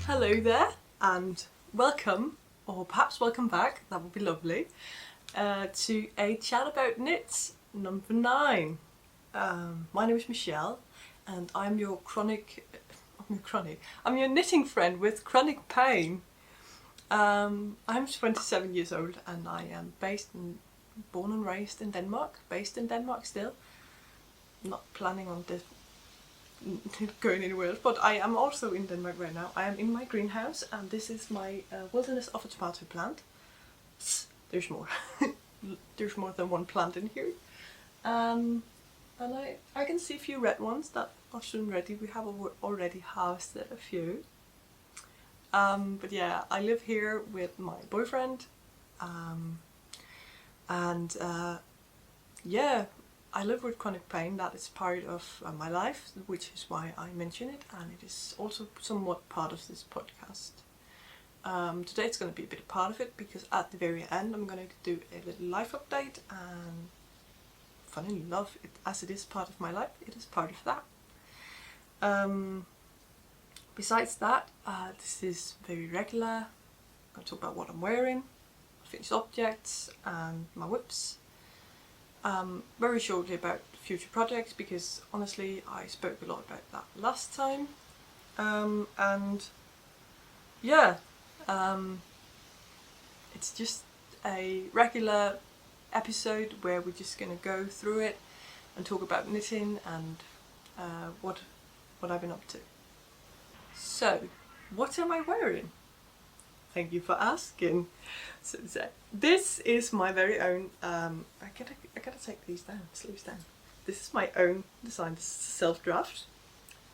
Hello there and welcome, or perhaps welcome back, that would be lovely, to a chat about knits number 9. My name is Michelle and I'm your I'm your knitting friend with chronic pain. I'm 27 years old and I am born and raised in Denmark, based in Denmark still. Not planning on going anywhere else, but I am also in Denmark right now. I am in my greenhouse and this is my wilderness of a tomato plant. There's more. There's more than one plant in here. And I can see a few red ones that are soon ready. We have already harvested a few. But yeah, I live here with my boyfriend. Yeah, I live with chronic pain. That is part of my life, which is why I mention it, and it is also somewhat part of this podcast. Today it's going to be a bit part of it because at the very end I'm going to do a little life update, and funnily enough, as it is part of my life, it is part of that. Besides that, this is very regular. I'm going to talk about what I'm wearing, finished objects and my whips. Very shortly about future projects because honestly I spoke a lot about that last time. It's just a regular episode where we're just going to go through it and talk about knitting and what I've been up to. So, what am I wearing? Thank you for asking. So this is my very own, I gotta take these down, sleeves down. This is my own design. This is a self-draft,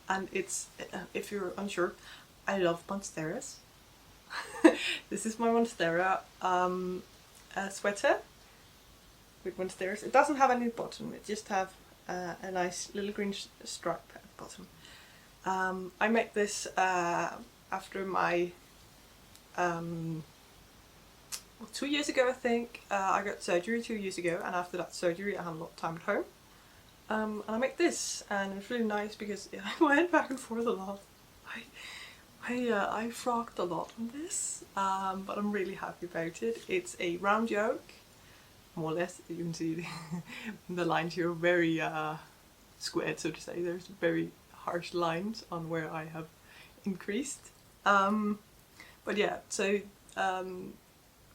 and it's, if you're unsure, I love monsteras. This is my monstera sweater with monsteras. It doesn't have any bottom, it just have a nice little green stripe at the bottom. I made this after my 2 years ago, I think. I got surgery 2 years ago, and after that surgery I had a lot of time at home. And I made this, and it was really nice because I went back and forth a lot. I frocked a lot on this, but I'm really happy about it. It's a round yoke, more or less. You can see the lines here are very squared, so to say. There's very harsh lines on where I have increased. But yeah, so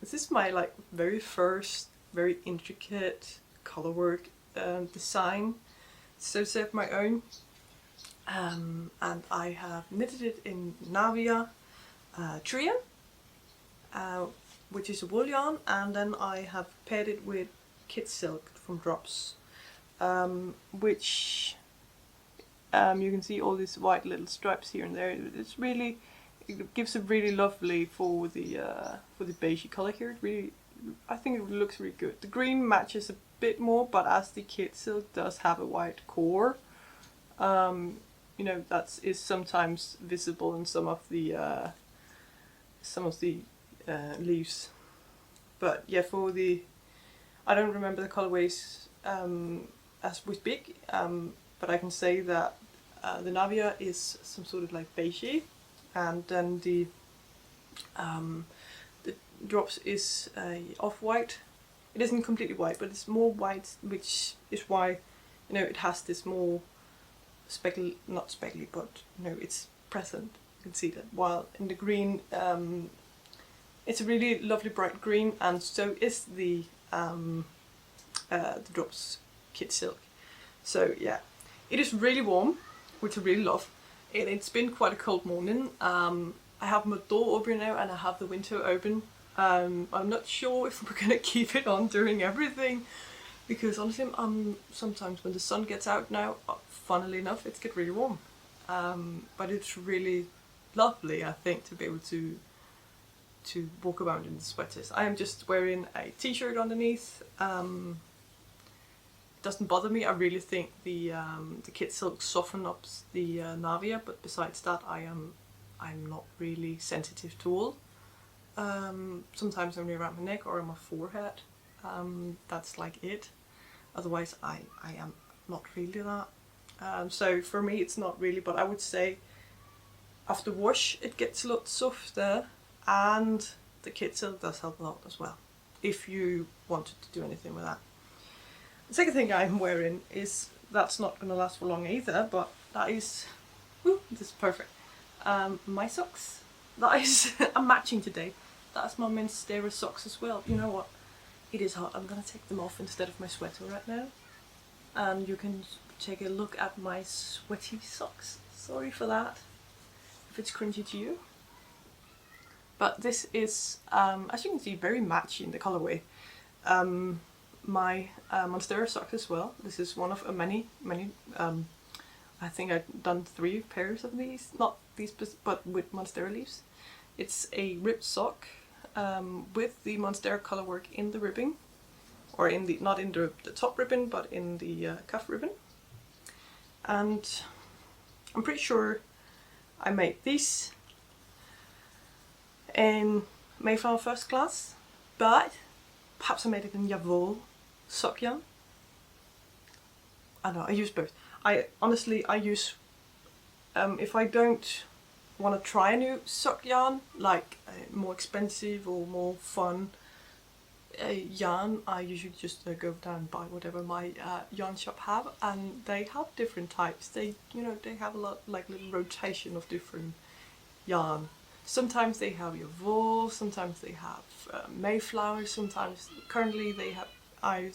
this is my very first, very intricate colorwork design, so of my own, and I have knitted it in Navia Trian, which is a wool yarn, and then I have paired it with kid silk from Drops, which you can see all these white little stripes here and there. It gives a really lovely for the beigey color here. I think it looks really good. The green matches a bit more, but as the kid silk does have a white core, you know, that is sometimes visible in some of the leaves. But yeah, I don't remember the colorways as we speak, but I can say that the Navia is some sort of beigey. And then the Drops is off-white. It isn't completely white, but it's more white, which is why, you know, it has this more not speckly, but you know, it's present. You can see that. While in the green, it's a really lovely bright green, and so is the Drops kid silk. So yeah, it is really warm, which I really love. It's been quite a cold morning. I have my door open now and I have the window open. I'm not sure if we're gonna keep it on during everything, because honestly, sometimes when the sun gets out now, funnily enough, it's get really warm. But it's really lovely, I think, to be able to walk around in the sweaters. I am just wearing a t-shirt underneath. Doesn't bother me. I really think the kid silk softens up the Navia, but besides that, I'm not really sensitive to wool. Sometimes only around my neck or on my forehead. That's like it. Otherwise, I am not really that. So for me it's not really, but I would say after wash it gets a lot softer, and the kid seal does help a lot as well, if you wanted to do anything with that. The second thing I'm wearing is, that's not going to last for long either, but that is, this is perfect, my socks. That is, I'm matching today. That's my Monera socks as well. You know what? It is hot. I'm going to take them off instead of my sweater right now. And you can take a look at my sweaty socks. Sorry for that, if it's cringy to you. But this is, as you can see, very matchy in the colorway. My Monera socks as well. This is one of many, I think I've done 3 pairs of these. Not these, but with Monera leaves. It's a ribbed sock with the Monera colorwork in the ribbing. Or in the, not in the top ribbon, but in the cuff ribbon. And I'm pretty sure I made these in Mayflower First Class, but perhaps I made it in Javol sock yarn. I don't know, I use both. I honestly use, if I don't want to try a new sock yarn, like more expensive or more fun yarn, I usually just go down and buy whatever my yarn shop have, and they have different types. They, you know, they have a lot, like little rotation of different yarn. Sometimes they have your wool, sometimes they have Mayflower, sometimes, currently they have,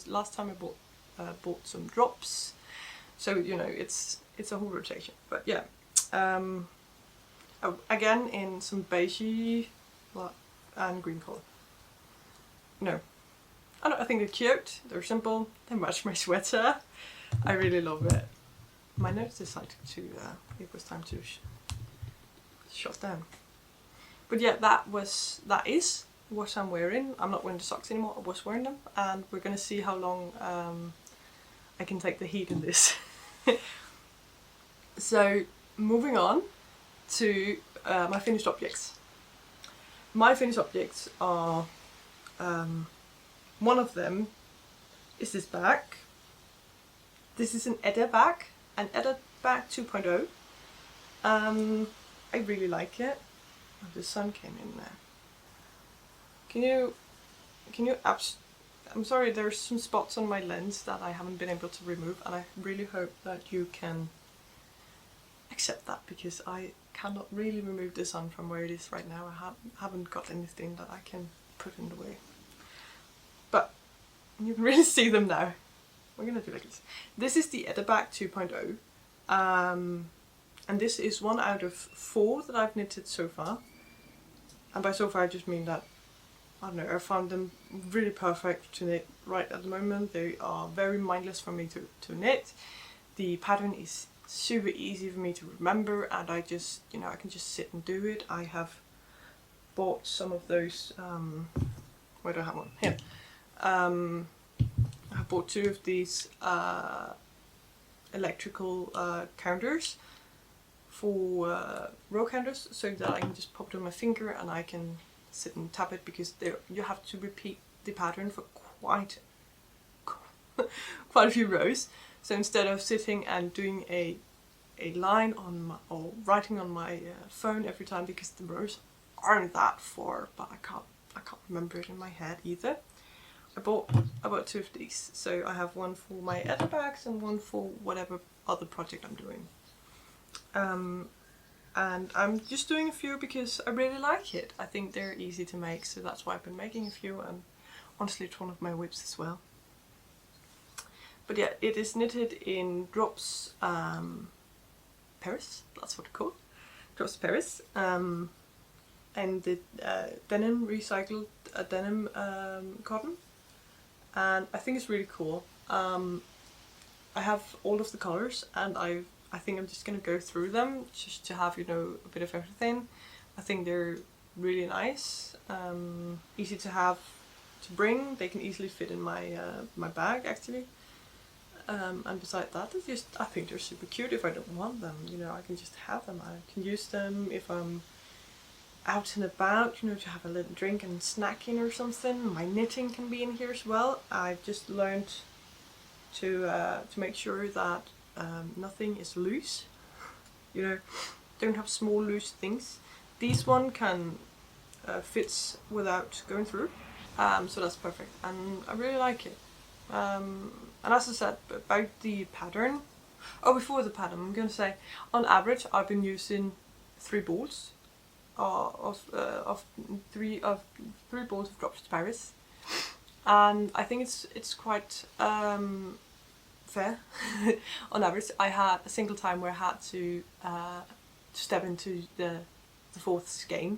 last time I bought some drops, so you know, it's a whole rotation. But yeah, again in some beigey and green colour. No, I think they're cute, they're simple, they match my sweater. I really love it. My notes decided to, it was time to shut down. But yeah, that is what I'm wearing. I'm not wearing the socks anymore, I was wearing them, and we're gonna see how long I can take the heat in this. So moving on to my finished objects. My finished objects are, one of them is this bag. This is an Edda bag, an Edda Bag 2.0. I really like it. Oh, the sun came in there. Can you I'm sorry, there's some spots on my lens that I haven't been able to remove, and I really hope that you can accept that, because I cannot really remove the sun from where it is right now. I haven't got anything that I can put in the way. But you can really see them now. We're gonna do like this. This is the Edda Bag 2.0. And this is 1 out of 4 that I've knitted so far. And by so far I just mean that, I don't know, I found them really perfect to knit right at the moment. They are very mindless for me to knit. The pattern is super easy for me to remember, and I just, you know, I can just sit and do it. I have bought some of those, where do I have one? Here. I have bought 2 of these electrical counters for row counters, so that I can just pop it on my finger and I can sit and tap it, because you have to repeat the pattern for quite a few rows. So instead of sitting and doing a line on my, or writing on my phone every time, because the rows aren't that far, but I can't remember it in my head either. I bought 2 of these, so I have one for my Edda bags and one for whatever other project I'm doing. And I'm just doing a few because I really like it. I think they're easy to make, so that's why I've been making a few, and honestly it's one of my whips as well. But yeah, it is knitted in Drops Paris, that's what it's called, Drops Paris, and the denim, recycled denim cotton, and I think it's really cool. I have all of the colours, and I think I'm just going to go through them just to have, you know, a bit of everything. I think they're really nice, easy to have to bring. They can easily fit in my my bag actually. And beside that, I think they're super cute. If I don't want them, you know, I can just have them. I can use them if I'm out and about, you know, to have a little drink and snacking or something. My knitting can be in here as well. I've just learned to make sure that nothing is loose. You know, don't have small loose things. This one can fits without going through, so that's perfect, and I really like it. And as I said about the pattern, before the pattern, I'm gonna say on average I've been using 3 balls of three balls of drops to Paris, and I think it's quite fair. On average, I had a single time where I had to step into the 4th skein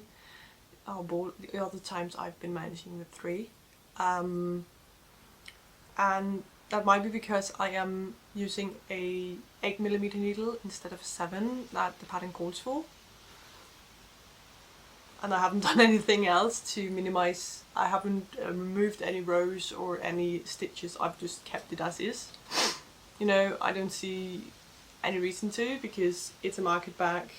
ball. The other times I've been managing with 3, and that might be because I am using a 8mm needle instead of 7 that the pattern calls for, and I haven't done anything else to minimize. I haven't removed any rows or any stitches. I've just kept it as is. You know, I don't see any reason to, because it's a market bag.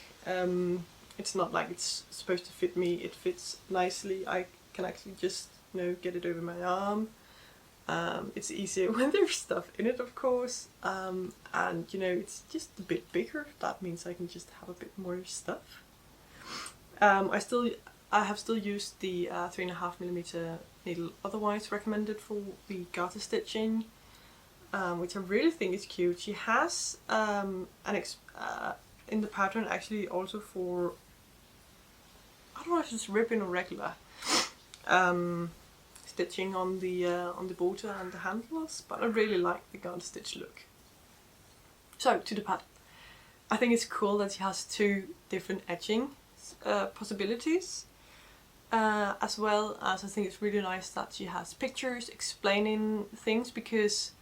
It's not like it's supposed to fit me. It fits nicely. I can actually just, you know, get it over my arm. It's easier when there's stuff in it, of course. And you know, it's just a bit bigger. That means I can just have a bit more stuff. I have still used the 3.5mm needle, otherwise recommended for the garter stitching, which I really think is cute. She has in the pattern actually also for, I don't know if it's ribbon or regular stitching on the border and the handles, but I really like the garter stitch look. So to the pattern, I think it's cool that she has 2 different edging possibilities, as well as I think it's really nice that she has pictures explaining things, because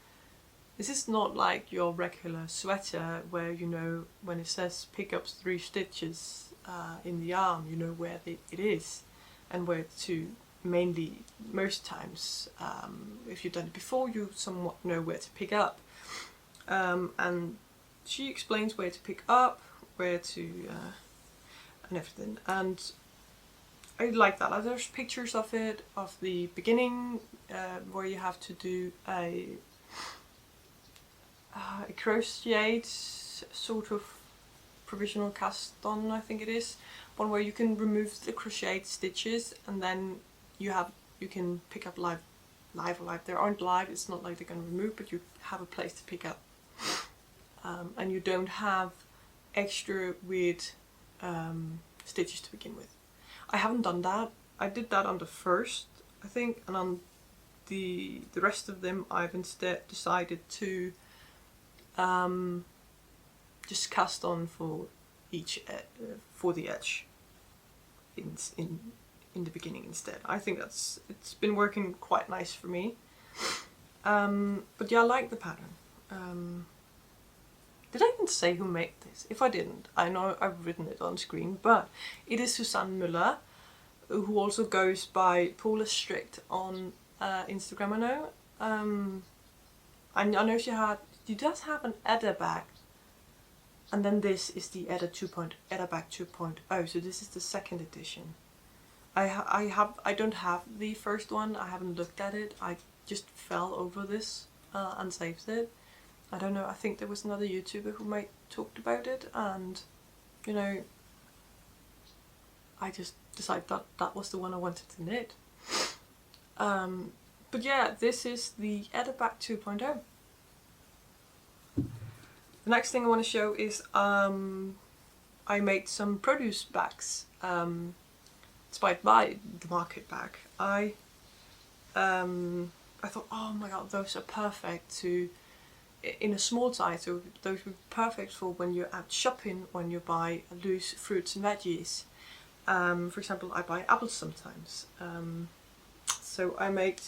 this is not like your regular sweater where, you know, when it says pick up 3 stitches in the arm, you know where it is and where to. Mainly, most times, if you've done it before, you somewhat know where to pick up, and she explains where to pick up, where to and everything, and I like that. There's pictures of it, of the beginning, where you have to do a crocheted sort of provisional cast on, I think it is, one where you can remove the crocheted stitches, and then you can pick up live. They aren't live, it's not like they're going to remove, but you have a place to pick up, and you don't have extra weird stitches to begin with. I haven't done that. I did that on the first, I think, and on the rest of them I've instead decided to just cast on for each for the edge in the beginning instead. I think it's been working quite nice for me. But yeah, I like the pattern. Did I even say who made this? If I didn't, I know I've written it on screen, but it is Susanne Müller, who also goes by Paula Strict on Instagram, I know. I know she does have an Edda Bag, and then this is the Edda Bag 2.0, so this is the 2nd edition. I don't have the first one. I haven't looked at it. I just fell over this and saved it. I don't know. I think there was another YouTuber who talked about it, and you know, I just decided that was the one I wanted to knit. But yeah, this is the Edda Bag 2.0. The next thing I want to show is I made some produce bags. Inspired by the market bag. I thought, oh my god, those are perfect in a small size, so those would be perfect for when you're out shopping, when you buy loose fruits and veggies. For example, I buy apples sometimes. So I made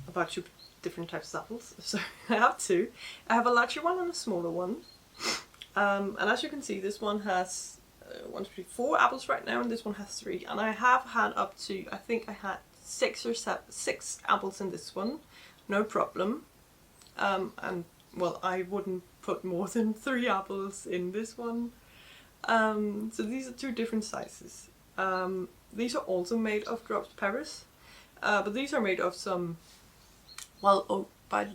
a bunch of different types of apples, so I have 2. I have a larger one and a smaller one. And as you can see, this one has 1, 2, 3, 4 apples right now, and this one has 3. And I have had up to, I think I had 6 or 7, 6 apples in this one, no problem. And well, I wouldn't put more than 3 apples in this one. So these are 2 different sizes. These are also made of drops Paris, but these are made of some, well, by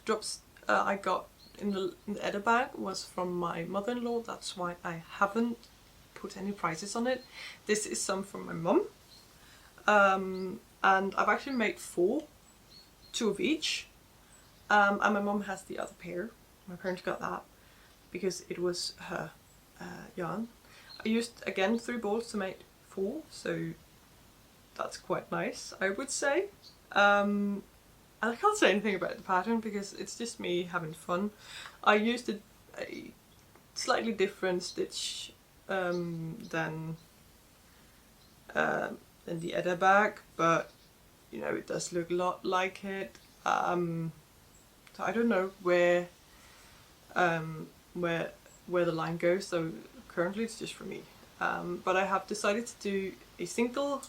drops I got in the Edda bag was from my mother-in-law. That's why I haven't put any prices on it. This is some from my mum. And I've actually made 4, 2 of each. And my mum has the other pair. My parents got that because it was her yarn. I used again 3 balls to make 4, so that's quite nice, I would say. And I can't say anything about the pattern because it's just me having fun. I used a slightly different stitch than the Edda bag, but you know, it does look a lot like it. So I don't know where the line goes, so currently it's just for me. But I have decided to do a single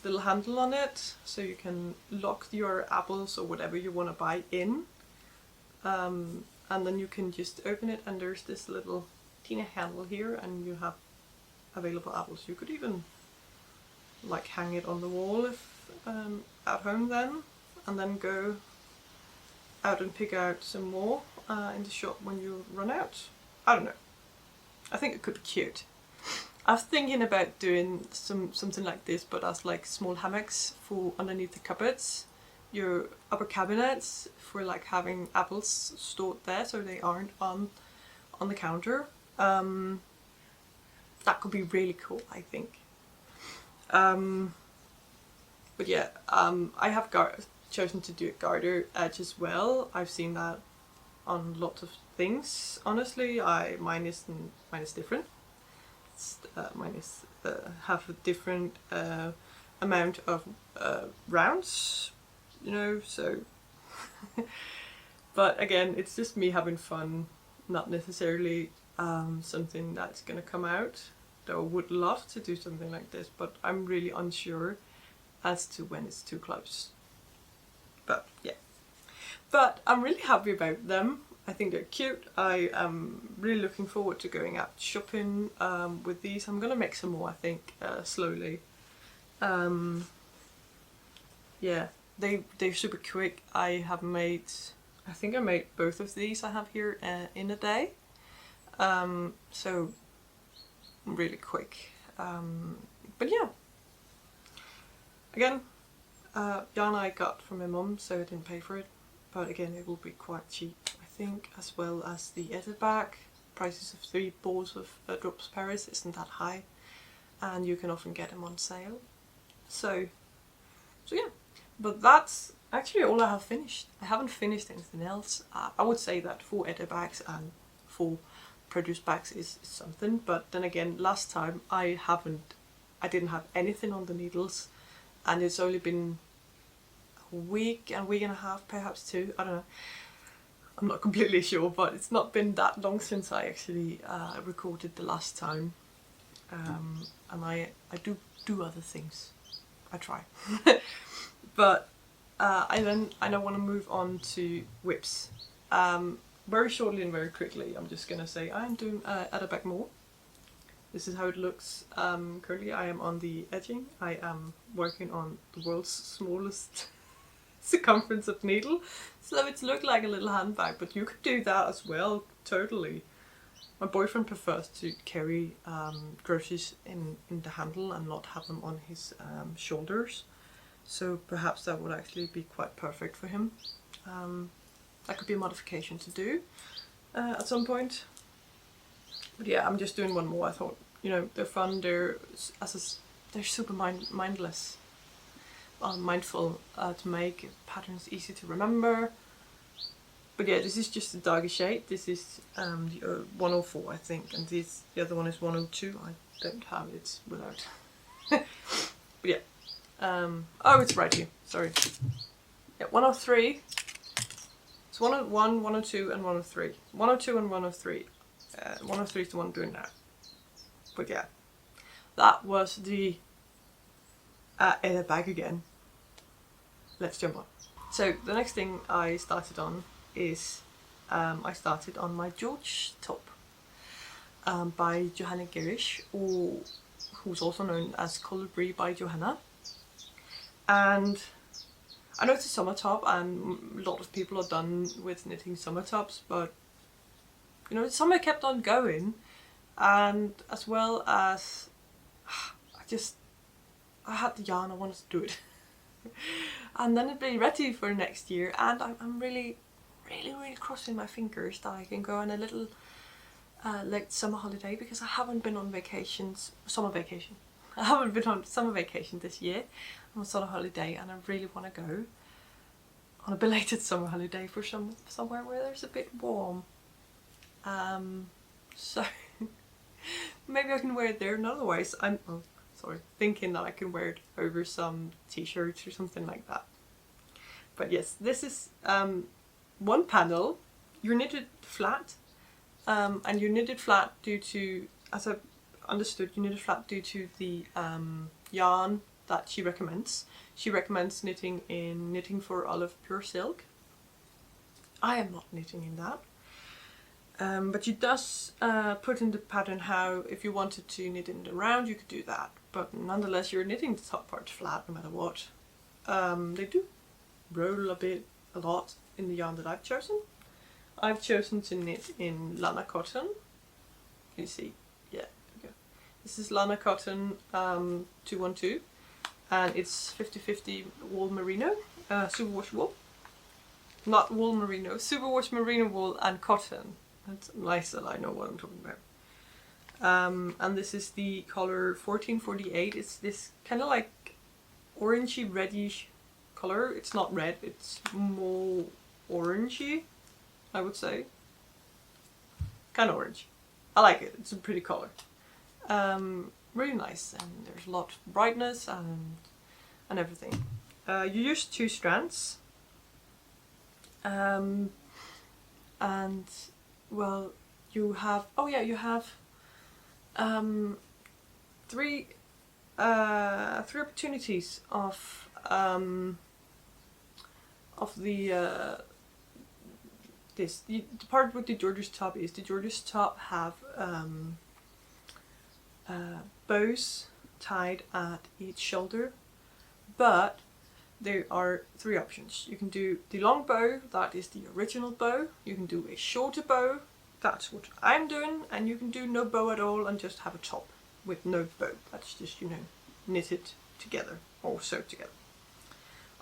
little handle on it, so you can lock your apples or whatever you want to buy in, and then you can just open it, and there's this little teeny handle here, and you have available apples. You could even like hang it on the wall if at home then, and then go out and pick out some more in the shop when you run out. I don't know. I think it could be cute. I was thinking about doing something like this, but as like small hammocks for underneath the cupboards, your upper cabinets, for like having apples stored there so they aren't on the counter. That could be really cool, I think. But yeah, I have chosen to do a garter edge as well. I've seen that on lots of things. Honestly, mine is different. Mine is have a different amount of rounds, you know. So, but again, it's just me having fun, not necessarily something that's gonna come out. Though I would love to do something like this, but I'm really unsure as to when it's too close. But yeah, but I'm really happy about them. I think they're cute. I am really looking forward to going out shopping with these. I'm gonna make some more, I think, slowly. Yeah, they're super quick. I think I made both of these I have here in a day. So really quick. But yeah, again, yarn I got from my mum, so I didn't pay for it. But again, it will be quite cheap, I think, as well as the Edda bag. Prices of 3 balls of drops Paris isn't that high, and you can often get them on sale. So yeah, but that's actually all I have finished. I haven't finished anything else. I would say that 4 Edda bags and 4 produce bags is something, but then again, last time I didn't have anything on the needles, and it's only been a week and a half, perhaps 2, I don't know. I'm not completely sure, but it's not been that long since I actually recorded the last time. And I do other things. I try. But I now want to move on to whips. Very shortly and very quickly, I'm just going to say I'm doing Edda Bag more. This is how it looks. Currently I am on the edging. I am working on the world's smallest circumference of needle, so it looks like a little handbag, but you could do that as well, totally. My boyfriend prefers to carry groceries in the handle and not have them on his shoulders, so perhaps that would actually be quite perfect for him. That could be a modification to do at some point. But yeah, I'm just doing one more. I thought, you know, they're fun, they're super mindful to make, patterns easy to remember. But yeah, this is just a darker shade. This is the 104, I think, and the other one is 102. I don't have it without. But yeah, oh, it's right here, sorry. Yeah, 103. It's 101, 102 and 103. 102 and 103. 103 is the one I'm doing now. But yeah, that was the Edda bag again. Let's jump on. So the next thing I started on is I started on my George top by Johanna Gerisch, or who's also known as Colibri by Johanna. And I know it's a summer top and a lot of people are done with knitting summer tops, but you know, the summer kept on going, and as well as I had the yarn, I wanted to do it. And then it'd be ready for next year, and I'm really crossing my fingers that I can go on a little late summer holiday, because I haven't been on summer vacation. I haven't been on summer vacation this year. I'm on summer holiday, and I really want to go on a belated summer holiday for somewhere where there's a bit warm. So maybe I can wear it there, and otherwise I'm thinking that I can wear it over some t-shirts or something like that. But yes, this is one panel. You're knitted flat, and you're knitted flat due to, as I've understood, you knitted flat due to the yarn that she recommends. She recommends knitting in Knitting for Olive Pure Silk. I am not knitting in that. But she does put in the pattern how, if you wanted to knit in the round, you could do that. But nonetheless, you're knitting the top part flat no matter what. They do roll a lot in the yarn that I've chosen. I've chosen to knit in Lana cotton. Can you see? Yeah, there we go. This is Lana cotton 212, and it's 50-50 wool merino, superwash wool. Not wool merino, superwash merino wool and cotton. That's nice that I know what I'm talking about. And this is the color 1448. It's this kind of like orangey reddish color. It's not red, it's more orangey, I would say. Kind of orange. I like it, it's a pretty color. Really nice, and there's a lot of brightness and everything. You use 2 strands. And well, you have, you have 3 opportunities of the the part with the George's top is the George's top have bows tied at each shoulder, but there are 3 options. You can do the long bow, that is the original bow. You can do a shorter bow, that's what I'm doing, and you can do no bow at all and just have a top with no bow. That's just, you know, knitted together or sewed together.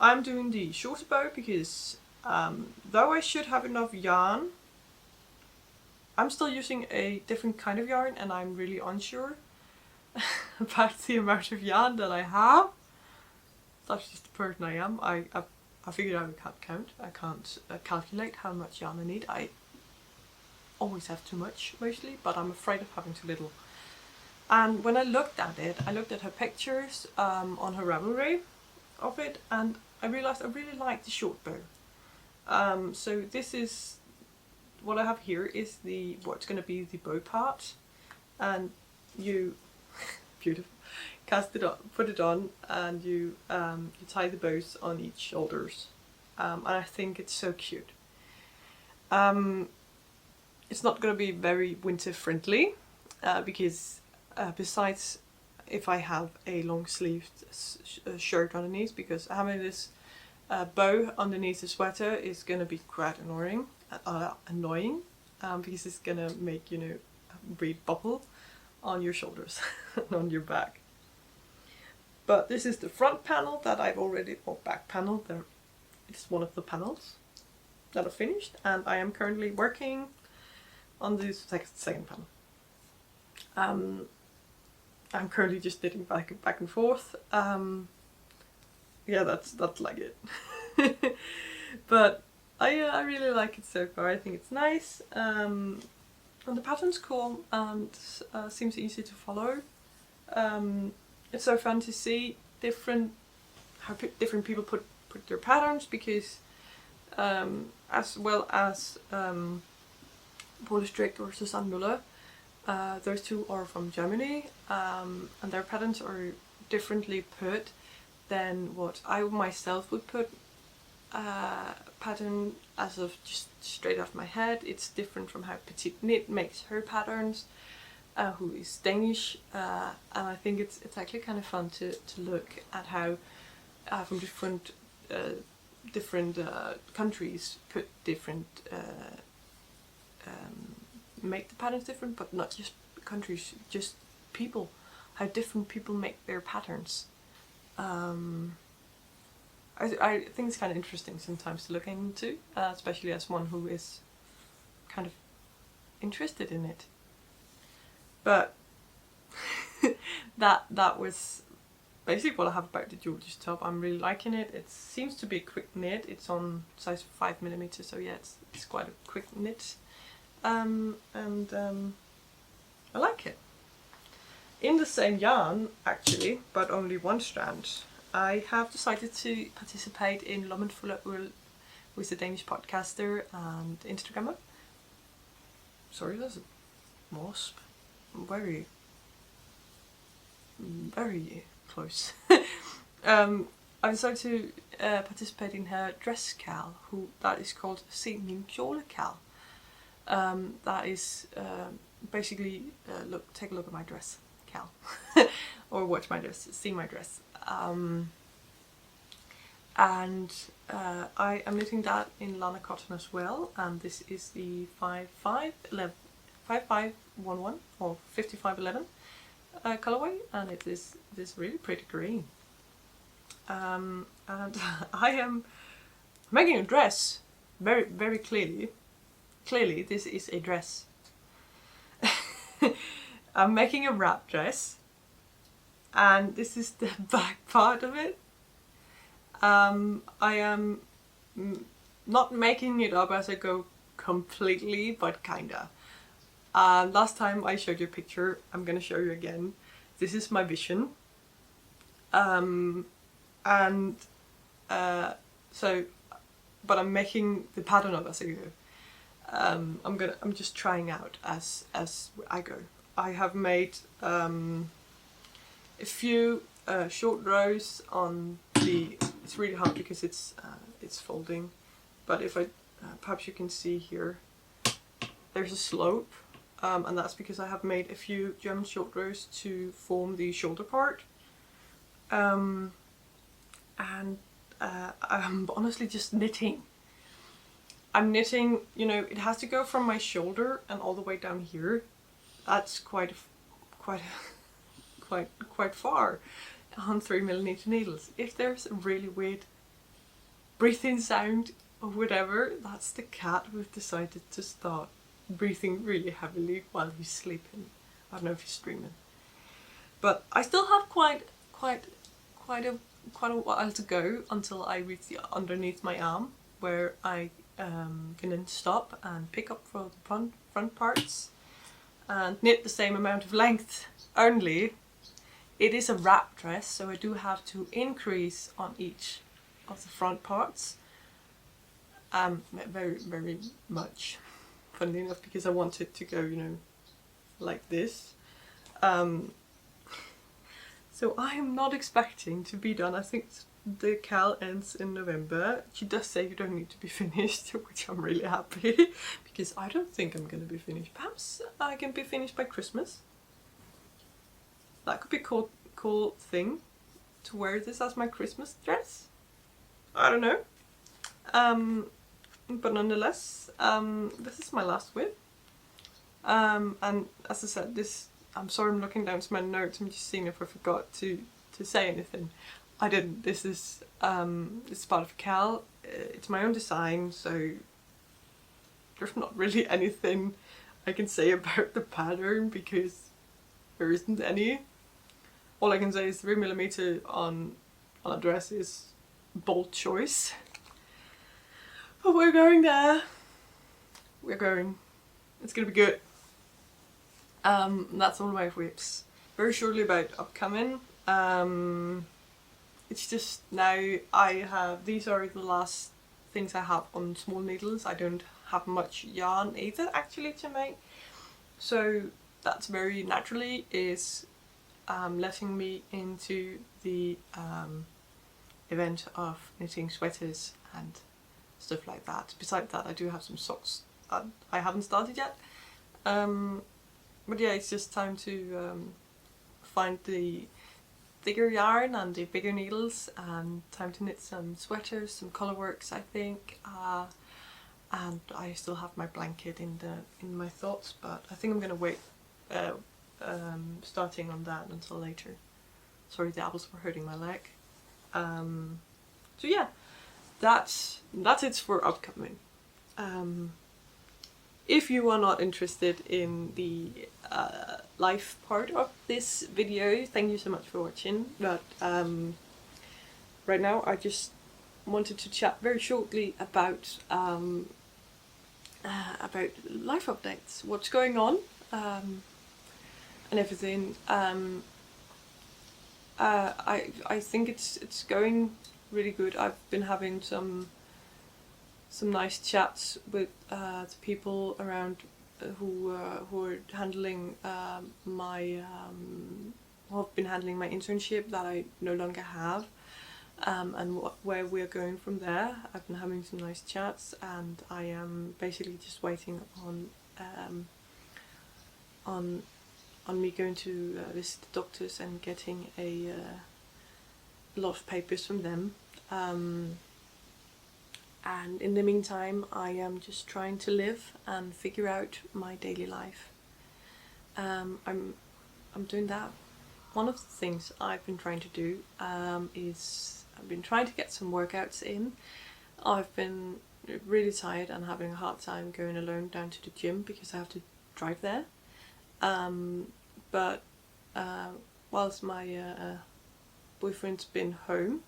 I'm doing the shorter bow because though I should have enough yarn, I'm still using a different kind of yarn, and I'm really unsure about the amount of yarn that I have. That's just the person I am. I figured out I can't count. I can't calculate how much yarn I need. I always have too much, mostly, but I'm afraid of having too little. And when I looked at it, I looked at her pictures on her Ravelry of it, and I realised I really like the short bow. So this is what I have here is what's going to be the bow part, and you beautiful. Cast it on, put it on, and you tie the bows on each shoulders, and I think it's so cute. It's not going to be very winter friendly because besides, if I have a long sleeved shirt underneath, because having this bow underneath the sweater is going to be quite annoying because it's going to make, you know, breed bubble on your shoulders and on your back. But this is the front panel that I've already, or back panel, it's one of the panels that are finished, and I am currently working on the second panel. I'm currently just knitting back and forth. Yeah, that's like it. But I really like it so far. I think it's nice, and the pattern's cool and seems easy to follow. It's so fun to see how different people put their patterns, because as well as Paula Strick or Susanne Müller, those two are from Germany, and their patterns are differently put than what I myself would put pattern as of just straight off my head. It's different from how Petite Knit makes her patterns, who is Danish, and I think it's actually kind of fun to look at how from different different countries put different make the patterns different, but not just countries, just people, how different people make their patterns. I think it's kind of interesting sometimes to look into, especially as one who is kind of interested in it. But that was basically what I have about the George's top. I'm really liking it. It seems to be a quick knit. It's on size 5mm, so yeah, it's quite a quick knit. And I like it. In the same yarn, actually, but only one strand, I have decided to participate in Lommen Fuller Ull with the Danish podcaster and Instagrammer. Sorry, there's a wasp. Very close. I decided to participate in her dress cal, that is called Se min kjole cal. That is basically take a look at my dress cal, or watch my dress, see my dress. And I am knitting that in Lana cotton as well, and this is the 5511 or 5511 colorway, and it is this really pretty green. And I am making a dress very clearly. Clearly, this is a dress. I'm making a wrap dress, and this is the back part of it. I am not making it up as I go completely, but kinda. Last time I showed you a picture, I'm gonna show you again. This is my vision. But I'm making the pattern up as I go. I'm just trying out as I go. I have made a few short rows on the. It's really hard because it's folding, but if I perhaps you can see here, there's a slope, and that's because I have made a few German short rows to form the shoulder part. And I'm honestly just knitting. I'm knitting, you know, it has to go from my shoulder and all the way down here. That's quite far on 3mm needles. If there's a really weird breathing sound or whatever, that's the cat who've decided to start breathing really heavily while he's sleeping. I don't know if he's streaming. But I still have quite a while to go until I reach the underneath my arm, where I can then stop and pick up for the front parts and knit the same amount of length only. It is a wrap dress, so I do have to increase on each of the front parts very much, funnily enough, because I want it to go, you know, like this. So I am not expecting to be done. I think the cal ends in November. She does say you don't need to be finished, which I'm really happy because I don't think I'm going to be finished. Perhaps I can be finished by Christmas. That could be a cool thing to wear this as my Christmas dress. I don't know. But nonetheless, this is my last whip. And as I said, I'm sorry I'm looking down to my notes. I'm just seeing if I forgot to say anything. I didn't. This is part of a cal. It's my own design, so there's not really anything I can say about the pattern because there isn't any. All I can say is 3mm on a dress is a bold choice. But we're going there. We're going. It's gonna be good. That's all my whips. Very shortly about upcoming. It's just now these are the last things I have on small needles. I don't have much yarn either actually to make. So that's very naturally is letting me into the event of knitting sweaters and stuff like that. Besides that, I do have some socks that I haven't started yet. But yeah, it's just time to find the thicker yarn and the bigger needles, and time to knit some sweaters, some colourworks I think, and I still have my blanket in my thoughts, but I think I'm gonna wait starting on that until later. Sorry, the apples were hurting my leg. So yeah, that's it for upcoming. If you are not interested in the life part of this video, thank you so much for watching, but right now I just wanted to chat very shortly about life updates, what's going on, and everything. I think it's going really good. I've been having some nice chats with the people around who are handling who have been handling my internship that I no longer have, and where we're going from there. I've been having some nice chats, and I am basically just waiting on me going to visit the doctors and getting a lot of papers from them. And in the meantime, I am just trying to live and figure out my daily life. I'm doing that. One of the things I've been trying to do is I've been trying to get some workouts in. I've been really tired and having a hard time going alone down to the gym because I have to drive there. But whilst my boyfriend's been home,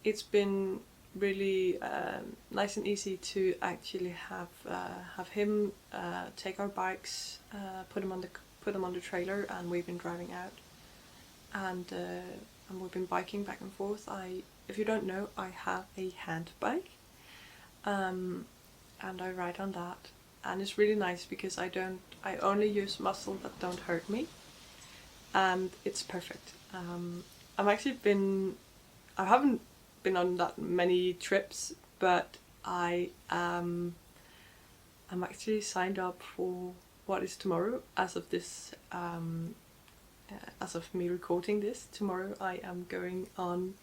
it's been really nice and easy to actually have him take our bikes, put them on the trailer, and we've been driving out, and we've been biking back and forth. If you don't know, I have a hand bike, and I ride on that, and it's really nice because I only use muscle that don't hurt me, and it's perfect. I haven't been on that many trips, but I'm actually signed up for what is tomorrow. As of this, as of me recording this, tomorrow I am going on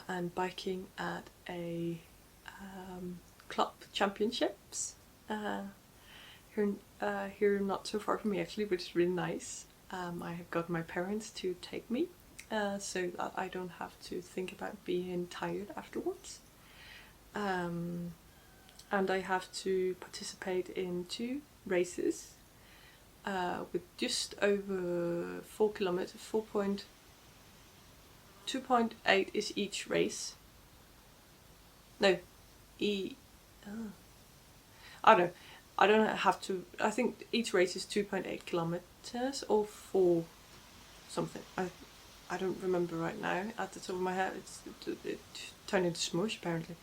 and biking at a club championships here not so far from me actually, which is really nice. I have got my parents to take me, so that I don't have to think about being tired afterwards. And I have to participate in 2 races with just over 4 kilometers. 2.8 is each race. No, I don't know. I don't have to. I think each race is 2.8 kilometers or 4 something. I don't remember right now at the top of my head. It turned into smush apparently,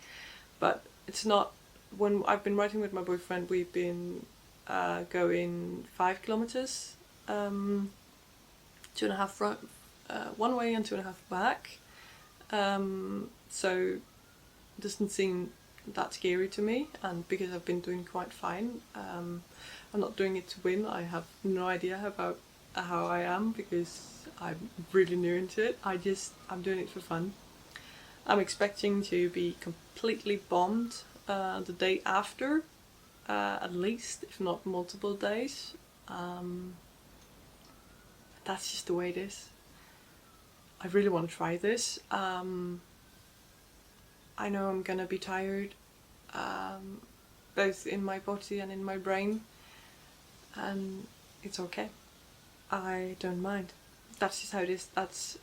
but it's not. When I've been riding with my boyfriend, we've been going 5 kilometers, 2.5 front, one way and 2.5 back. So it doesn't seem that scary to me, and because I've been doing quite fine. I'm not doing it to win. I have no idea about how I am because I'm really new into it. I'm doing it for fun. I'm expecting to be completely bombed the day after, at least, if not multiple days. That's just the way it is. I really want to try this. I know I'm gonna be tired, both in my body and in my brain, and it's okay. I don't mind. That's just how it is.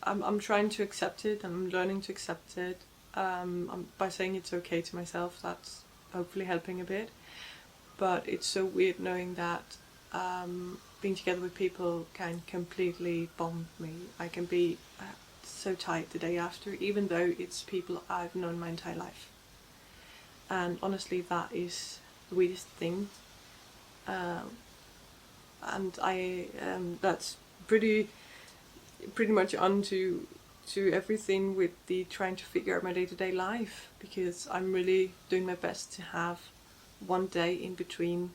I'm trying to accept it, and I'm learning to accept it. By saying it's okay to myself, that's hopefully helping a bit. But it's so weird knowing that being together with people can completely bomb me. I can be so tight the day after, even though it's people I've known my entire life. And honestly, that is the weirdest thing. And that's pretty much onto everything with the trying to figure out my day-to-day life, because I'm really doing my best to have one day in between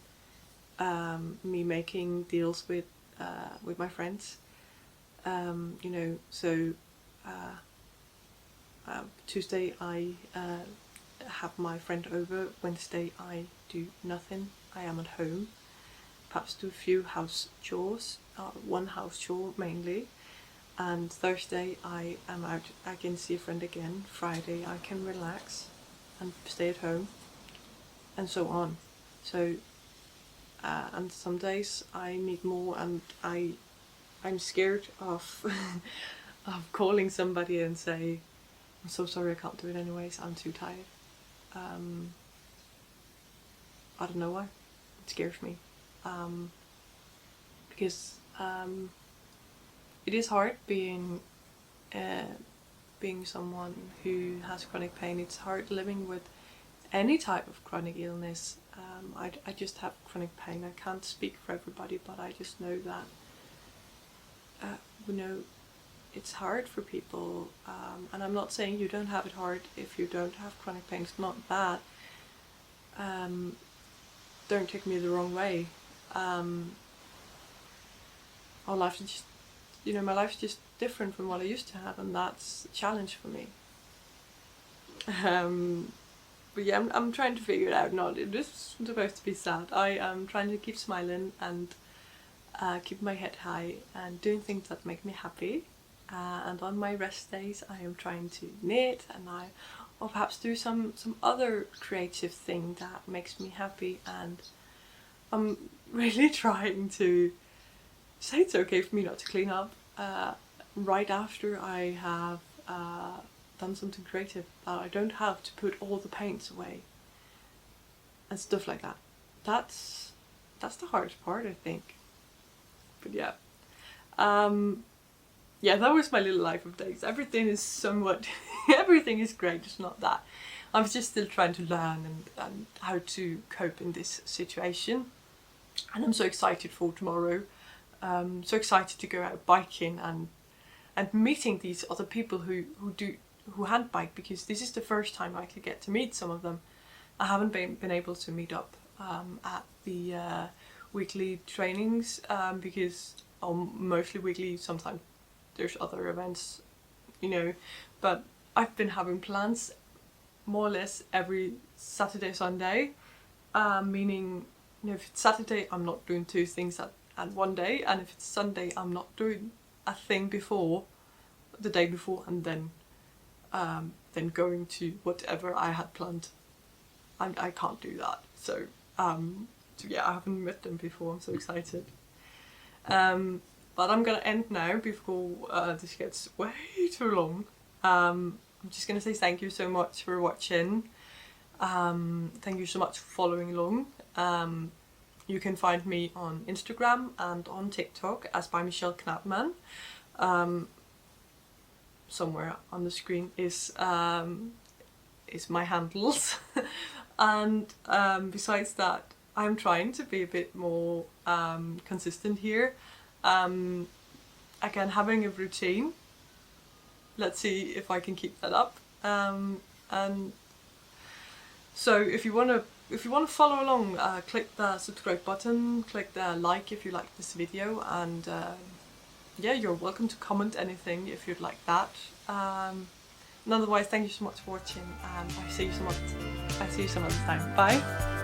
me making deals with my friends. You know, so Tuesday I have my friend over. Wednesday I do nothing. I am at home. Perhaps do a few house chores, one house chore mainly. And Thursday I am out, I can see a friend again. Friday I can relax and stay at home, and so on. So and some days I need more, and I'm scared of of calling somebody and say, I'm so sorry, I can't do it anyways, I'm too tired. I don't know why, it scares me. Because it is hard being someone who has chronic pain. It's hard living with any type of chronic illness. I just have chronic pain. I can't speak for everybody, but I just know that you know, it's hard for people, and I'm not saying you don't have it hard if you don't have chronic pain. It's not that. Don't take me the wrong way. Our life is just, you know, my life's just different from what I used to have, and that's a challenge for me. But yeah, I'm trying to figure it out. This is supposed to be sad. I am trying to keep smiling and keep my head high and doing things that make me happy. And on my rest days I am trying to knit, and or perhaps do some other creative thing that makes me happy. And I'm really trying to say it's okay for me not to clean up right after I have done something creative, that I don't have to put all the paints away and stuff like that. That's the hardest part, I think. But yeah. Yeah, that was my little life updates. Everything is somewhat everything is great, it's not that. I'm just still trying to learn and how to cope in this situation. And I'm so excited for tomorrow. So excited to go out biking and meeting these other people who hand bike, because this is the first time I could get to meet some of them. I haven't been able to meet up at the weekly trainings because mostly weekly, sometimes there's other events, you know, but I've been having plans more or less every Saturday, Sunday, meaning, you know, if it's Saturday I'm not doing two things at one day, and if it's Sunday I'm not doing a thing before the day before, and then going to whatever I had planned. I can't do that. So yeah, I haven't met them before. I'm so excited. But I'm gonna end now before this gets way too long. I'm just gonna say thank you so much for watching. Thank you so much for following along. You can find me on Instagram and on TikTok as by Michelle Knapman. Somewhere on the screen is my handles. And besides that, I'm trying to be a bit more consistent here. Again, having a routine. Let's see if I can keep that up. And so if you want to follow along, click the subscribe button, click the like if you like this video, and yeah, you're welcome to comment anything if you'd like that. And otherwise, thank you so much for watching, and I see you some other time. Bye.